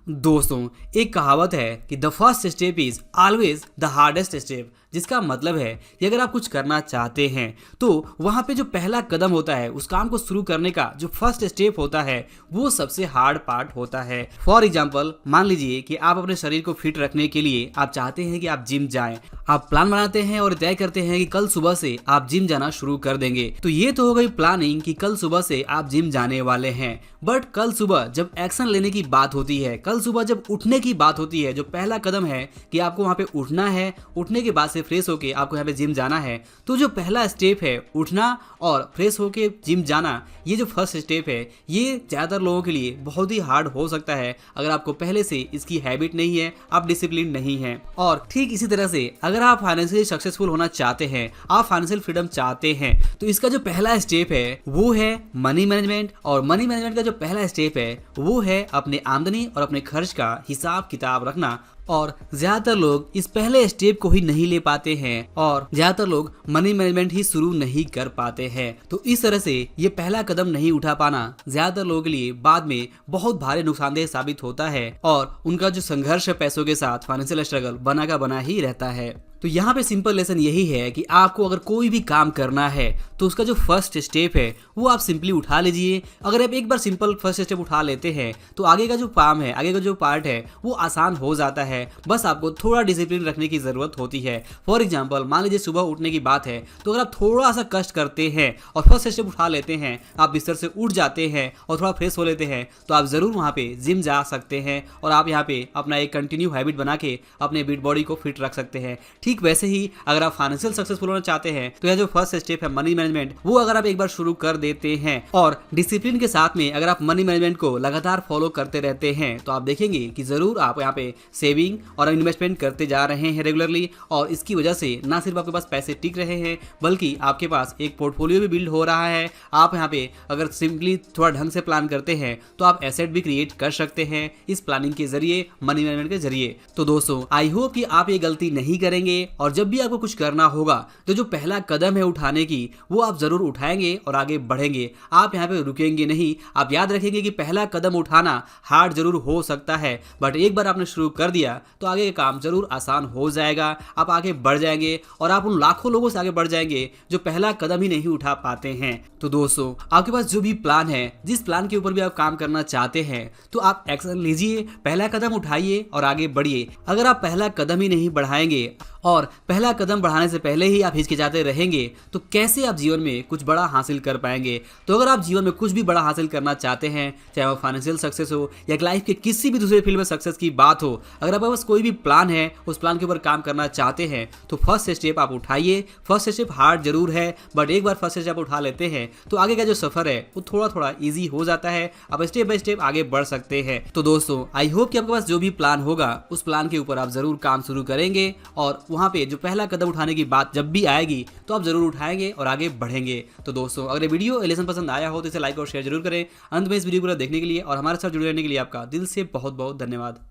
दोस्तों, एक कहावत है कि the first step is always the hardest step, जिसका मतलब है कि अगर आप कुछ करना चाहते हैं तो वहाँ पे जो पहला कदम होता है उस काम को शुरू करने का जो फर्स्ट स्टेप होता है वो सबसे हार्ड पार्ट होता है। फॉर एग्जाम्पल, मान लीजिए कि आप अपने शरीर को फिट रखने के लिए आप चाहते हैं कि आप जिम जाएं। आप प्लान बनाते हैं और तय करते हैं कि कल सुबह से आप जिम जाना शुरू कर देंगे। तो ये तो हो गई प्लानिंग कि कल सुबह से आप जिम जाने वाले हैं। बट कल सुबह जब एक्शन लेने की बात होती है, कल सुबह जब उठने की बात होती है, जो पहला कदम है कि आपको वहाँ पे उठना है, उठने के बाद से फ्रेश होके आपको यहाँ पे जिम जाना है, तो जो पहला स्टेप है उठना और फ्रेश होके जिम जाना, ये जो फर्स्ट स्टेप है ये ज़्यादातर लोगों के लिए बहुत ही हार्ड हो सकता है अगर आपको पहले से इसकी हैबिट नहीं है, आप डिसिप्लिन नहीं है। और ठीक इसी तरह से अगर आप फाइनेंशियली सक्सेसफुल होना चाहते हैं, आप फाइनेंशियल फ्रीडम चाहते हैं, तो इसका जो पहला स्टेप है वो है मनी मैनेजमेंट। और मनी मैनेजमेंट का जो पहला स्टेप है वो है अपने आमदनी और अपने खर्च का हिसाब किताब रखना। और ज्यादातर लोग इस पहले स्टेप को ही नहीं ले पाते हैं और ज्यादातर लोग मनी मैनेजमेंट ही शुरू नहीं कर पाते हैं। तो इस तरह से ये पहला कदम नहीं उठा पाना ज्यादातर लोगों के लिए बाद में बहुत भारी नुकसानदेह साबित होता है और उनका जो संघर्ष है पैसों के साथ, फाइनेंशियल स्ट्रगल बना का बना ही रहता है। तो यहाँ पे सिंपल लेसन यही है कि आपको अगर कोई भी काम करना है तो उसका जो फर्स्ट स्टेप है वो आप सिंपली उठा लीजिए। अगर आप एक बार सिंपल फर्स्ट स्टेप उठा लेते हैं तो आगे का जो काम है, आगे का जो पार्ट है वो आसान हो जाता है। बस आपको थोड़ा डिसिप्लिन रखने की जरूरत होती है। फॉर एग्जाम्पल, मान लीजिए सुबह उठने की बात है, तो अगर आप थोड़ा सा कष्ट करते हैं और फर्स्ट स्टेप उठा लेते हैं, आप बिस्तर से उठ जाते हैं और थोड़ा फ्रेश हो लेते हैं, तो आप जरूर वहाँ पे जिम जा सकते हैं और आप यहाँ पे अपना एक कंटिन्यू हैबिट बना के अपने बॉडी को फिट रख सकते हैं। ठीक वैसे ही अगर आप फाइनेंशियल सक्सेसफुल होना चाहते हैं तो यह जो फर्स्ट स्टेप है मनी मैनेजमेंट, वो अगर आप एक बार शुरू कर देते हैं और डिसिप्लिन के साथ में अगर आप मनी मैनेजमेंट को लगातार फॉलो करते रहते हैं, तो आप देखेंगे कि जरूर आप यहाँ पे सेविंग और इन्वेस्टमेंट करते जा रहे हैं रेगुलरली। और इसकी वजह से ना सिर्फ आपके पास पैसे टिक रहे हैं बल्कि आपके पास एक पोर्टफोलियो भी बिल्ड हो रहा है। आप यहाँ पे अगर सिंपली थोड़ा ढंग से प्लान करते हैं तो आप एसेट भी क्रिएट कर सकते हैं इस प्लानिंग के जरिए, मनी मैनेजमेंट के जरिए। तो दोस्तों, आई होप कि आप ये गलती नहीं करेंगे और जब भी आपको कुछ करना होगा तो जो पहला कदम है उठाने की वो आप जरूर उठाएंगे और आगे बढ़ेंगे। आप यहाँ पे रुकेंगे नहीं। आप याद रखेंगे कि पहला कदम उठाना हार्ड जरूर हो सकता है, बट एक बार आपने शुरू कर दिया तो आगे का काम जरूर आसान हो जाएगा। आप आगे बढ़ जाएंगे और आप उन लाखों लोगों से आगे बढ़ जाएंगे जो पहला कदम ही नहीं उठा पाते हैं। तो दोस्तों, आपके पास जो भी प्लान है, जिस प्लान के ऊपर भी आप काम करना चाहते हैं, तो आप एक्शन लीजिए, पहला कदम उठाइए और आगे बढ़िए। अगर आप पहला कदम ही नहीं बढ़ाएंगे और पहला कदम बढ़ाने से पहले ही आप हिचकिचाते रहेंगे तो कैसे आप जीवन में कुछ बड़ा हासिल कर पाएंगे। तो अगर आप जीवन में कुछ भी बड़ा हासिल करना चाहते हैं, चाहे वो फाइनेंशियल सक्सेस हो या लाइफ के किसी भी दूसरे फील्ड में सक्सेस की बात हो, अगर आपके पास कोई भी प्लान है, उस प्लान के ऊपर काम करना चाहते हैं, तो फर्स्ट स्टेप आप उठाइए। फर्स्ट स्टेप हार्ड जरूर है, बट एक बार फर्स्ट स्टेप उठा लेते हैं तो आगे का जो सफर है वो थोड़ा थोड़ा ईजी हो जाता है। आप स्टेप बाय स्टेप आगे बढ़ सकते हैं। तो दोस्तों, आई होप कि आपके पास जो भी प्लान होगा उस प्लान के ऊपर आप जरूर काम शुरू करेंगे और वहाँ पे जो पहला कदम उठाने की बात जब भी आएगी तो आप जरूर उठाएंगे और आगे बढ़ेंगे। तो दोस्तों, अगर ये वीडियो लेसन पसंद आया हो तो इसे लाइक और शेयर जरूर करें। अंत में इस वीडियो को देखने के लिए और हमारे साथ जुड़े रहने के लिए आपका दिल से बहुत बहुत धन्यवाद।